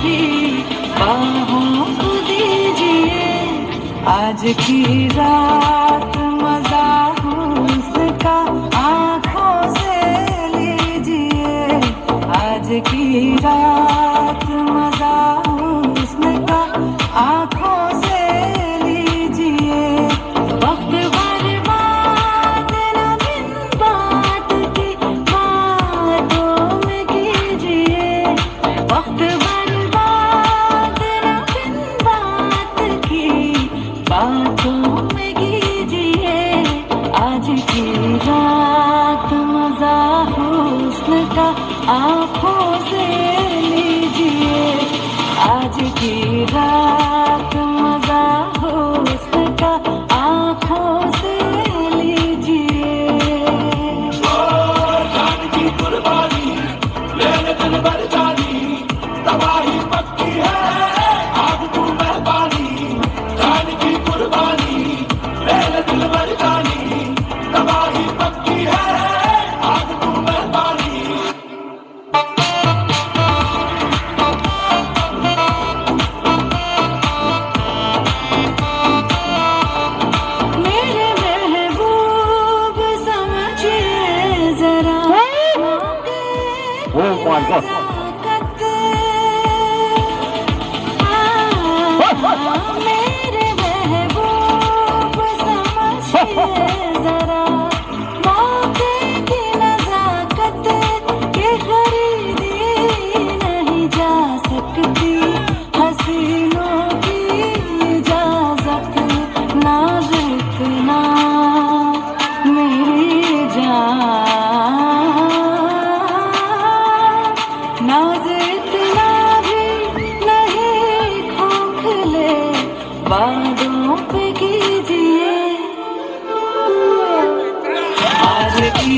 भी बाहों को दीजिए। आज की रात मजा हुस्न का आँखों से लीजिए। आज की रात मजा हुस्न का आँखों से लीजिए। वक्त बर्बाद न बिन बात की बातों में कीजिए। वक्त बर्बाद न बिन बात की बातों में कीजिए। आज की रात मजा हुस्न का आँखों से लीजिए। आज की रात मजा हुस्न का आँखों से लीजिए। जान की कुर्बानी लेने दिल भर जानी, तबाही पक्की है आग तू मेहरबानी। जान की कुर्बानी लेने दिल भर जानी, तबाही पक्की है आग तू मेहरबानी। मेरे महबूब समझिए जरा Oh my God. मेरे महबूब समझिए जरा मौके की नजाकत के खरीदी नहीं जा सकती। हसीनों की इजाजत नाज इतना मेरी जान, नाज इतना भी नहीं खोखले बादों पे कीजिए। आज की